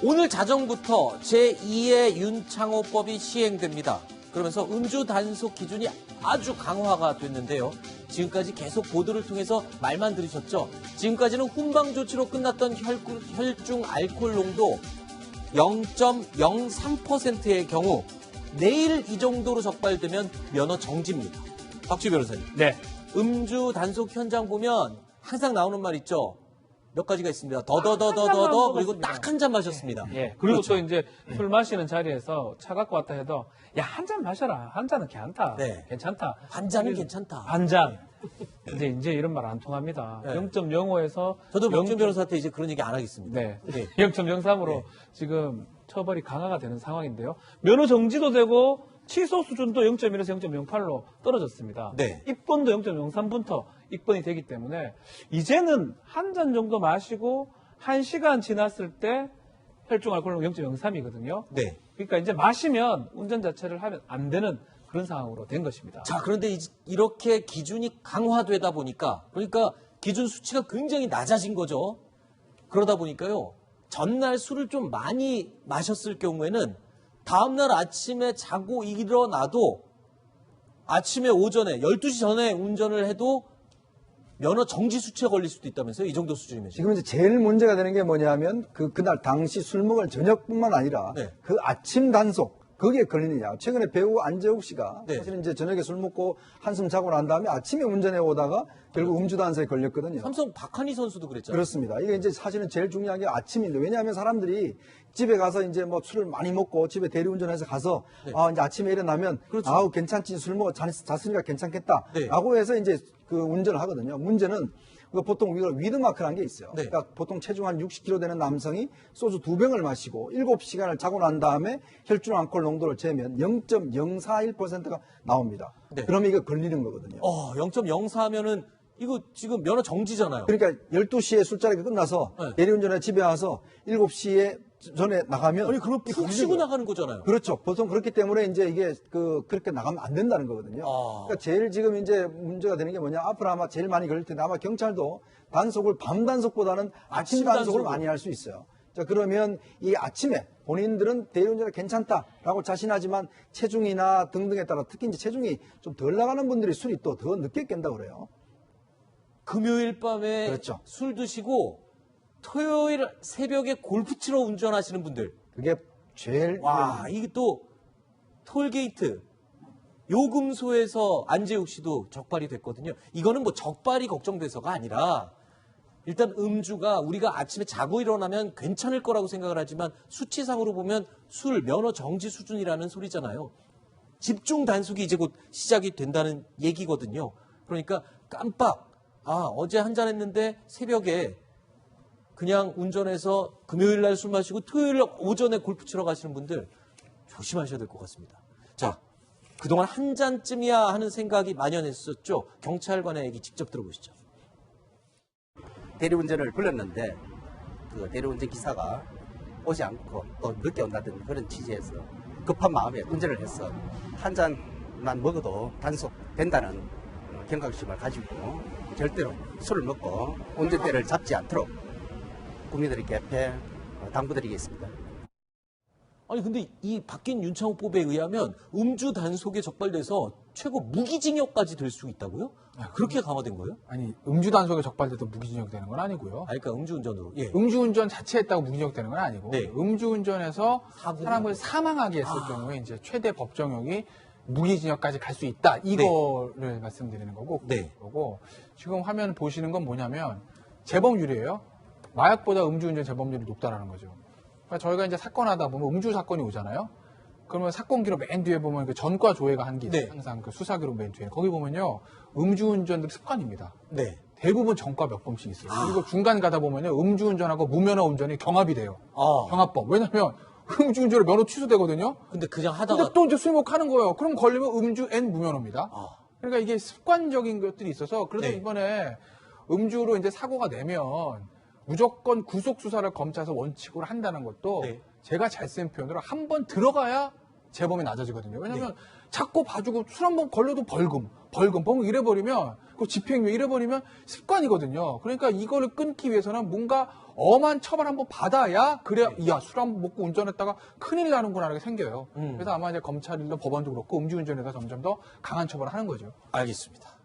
오늘 자정부터 제2의 윤창호법이 시행됩니다. 그러면서 음주 단속 기준이 아주 강화가 됐는데요. 지금까지 계속 보도를 통해서 말만 들으셨죠? 지금까지는 훈방 조치로 끝났던 혈중 알코올 농도 0.03%의 경우 내일 이 정도로 적발되면 면허 정지입니다. 박주 변호사님. 네. 음주 단속 현장 보면 항상 나오는 말 있죠. 몇 가지가 있습니다. 더더더더더 그리고 딱 한 잔 마셨습니다. 예. 그리고 그렇죠. 또 이제 술 마시는 자리에서 차 갖고 왔다 해도 야, 한 잔 마셔라. 한 잔은 괜찮다. 네. 괜찮다. 한 잔은 괜찮다. 한 잔. 이제 이런 말 안 통합니다. 네. 0.05에서 저도 박준 변호사한테 이제 그런 얘기 안 하겠습니다. 네. 네. 0.03으로 네. 지금 처벌이 강화가 되는 상황인데요. 면허 정지도 되고 취소 수준도 0.1에서 0.08로 떨어졌습니다. 네. 입건도 0.03부터 입건이 되기 때문에 이제는 한 잔 정도 마시고 1시간 지났을 때 혈중 알코올은 0.03이거든요. 네. 그러니까 이제 마시면 운전 자체를 하면 안 되는 그런 상황으로 된 것입니다. 자, 그런데 이렇게 기준이 강화되다 보니까, 그러니까 기준 수치가 굉장히 낮아진 거죠. 그러다 보니까요, 전날 술을 좀 많이 마셨을 경우에는 다음날 아침에 자고 일어나도 아침에 오전에 12시 전에 운전을 해도 면허 정지 수치에 걸릴 수도 있다면서요? 이 정도 수준이면. 지금 이제 제일 문제가 되는 게 뭐냐면 그날 당시 술 먹은 저녁뿐만 아니라 네. 그 아침 단속 거기에 걸리느냐. 최근에 배우 안재욱 씨가 네. 사실은 이제 저녁에 술 먹고 한숨 자고 난 다음에 아침에 운전해 오다가 결국 음주 단속에 걸렸거든요. 삼성 박한희 선수도 그랬잖아요. 그렇습니다. 이게 이제 사실은 제일 중요한 게 아침인데 왜냐하면 사람들이 집에 가서 이제 뭐 술을 많이 먹고 집에 대리운전해서 가서 네. 이제 아침에 일어나면 그렇죠. 아우 괜찮지 술 먹어 잤으니까 괜찮겠다라고 해서 이제 그 운전을 하거든요. 문제는 보통 우리가 위드마크라는 게 있어요. 네. 그러니까 보통 체중 한 60kg 되는 남성이 소주 2병을 마시고 7시간을 자고 난 다음에 혈중 알코올 농도를 재면 0.041%가 나옵니다. 네. 그러면 이거 걸리는 거거든요. 0.04면은 이거 지금 면허 정지잖아요. 그러니까 12시에 술자리가 끝나서 네. 대리운전에 집에 와서 7시에 전에 나가면 아니, 그럼 푹 쉬고 나가는 거잖아요. 그렇죠. 보통 그렇기 때문에 이제 이게 그렇게 나가면 안 된다는 거거든요. 그러니까 제일 지금 이제 문제가 되는 게 뭐냐. 앞으로 아마 제일 많이 걸릴 텐데 아마 경찰도 단속을 밤 단속보다는 아침 단속을 많이 할 수 있어요. 자, 그러면 이 아침에 본인들은 대리운전이 괜찮다라고 자신하지만 체중이나 등등에 따라 특히 이제 체중이 좀 덜 나가는 분들이 술이 또 더 늦게 깬다고 그래요. 금요일 밤에 그렇죠. 술 드시고 토요일 새벽에 골프 치러 운전하시는 분들. 그게 제일 와, 이게 또 톨게이트 요금소에서 안재욱 씨도 적발이 됐거든요. 이거는 뭐 적발이 걱정돼서가 아니라 일단 음주가 우리가 아침에 자고 일어나면 괜찮을 거라고 생각을 하지만 수치상으로 보면 술 면허 정지 수준이라는 소리잖아요. 집중 단속이 이제 곧 시작이 된다는 얘기거든요. 그러니까 깜빡 어제 한잔 했는데 새벽에 그냥 운전해서 금요일 날 술 마시고 토요일 날 오전에 골프 치러 가시는 분들 조심하셔야 될 것 같습니다. 자, 그동안 한 잔쯤이야 하는 생각이 만연했었죠. 경찰관의 얘기 직접 들어보시죠. 대리운전을 불렀는데 그 대리운전 기사가 오지 않고 또 늦게 온다든 그런 취지에서 급한 마음에 운전을 해서 한 잔만 먹어도 단속된다는 경각심을 가지고 절대로 술을 먹고 운전대를 잡지 않도록 국민들에게 당부드리겠습니다. 아니 근데 이 바뀐 윤창호법에 의하면 음주 단속에 적발돼서 최고 무기징역까지 될 수 있다고요? 그렇게 강화된 거예요? 아니, 음주 단속에 적발돼도 무기징역 되는 건 아니고요. 그러니까 음주운전으로. 예. 음주운전 자체 했다고 무기징역 되는 건 아니고, 네. 음주운전에서 사람을 사망하게 했을 경우에 이제 최대 법정형이 무기징역까지 갈 수 있다. 이거를 말씀드리는 거고, 네. 그거고 지금 화면 보시는 건 뭐냐면 재범률이에요. 마약보다 음주운전 재범률이 높다라는 거죠. 그러니까 저희가 이제 사건 하다 보면 음주 사건이 오잖아요. 그러면 사건 기록 맨 뒤에 보면 그 전과 조회가 한 게 있어요. 네. 항상 그 수사 기록 맨 뒤에. 거기 보면요. 음주운전들 습관입니다. 네. 대부분 전과 몇 번씩 있어요. 그리고 중간 가다 보면요. 음주운전하고 무면허 운전이 경합이 돼요. 경합법. 왜냐면 음주운전으로 면허 취소되거든요. 근데 그냥 하다가 근데 또 이제 술 먹고 하는 거예요. 그럼 걸리면 음주 앤 무면허입니다. 그러니까 이게 습관적인 것들이 있어서 그래서 네. 이번에 음주로 이제 사고가 내면 무조건 구속 수사를 검찰에서 원칙으로 한다는 것도 네. 제가 잘 쓴 표현으로 한 번 들어가야 재범이 낮아지거든요. 왜냐하면 자꾸 봐주고 술 한 번 걸려도 벌금 이래버리면 그 집행유예 잃어버리면 습관이거든요. 그러니까 이거를 끊기 위해서는 뭔가 엄한 처벌 한번 받아야 그래야 야, 술 한번 먹고 운전했다가 큰일 나는구나라는 게 생겨요. 그래서 아마 이제 검찰이나 법원도 그렇고 음주운전에다 점점 더 강한 처벌을 하는 거죠. 알겠습니다.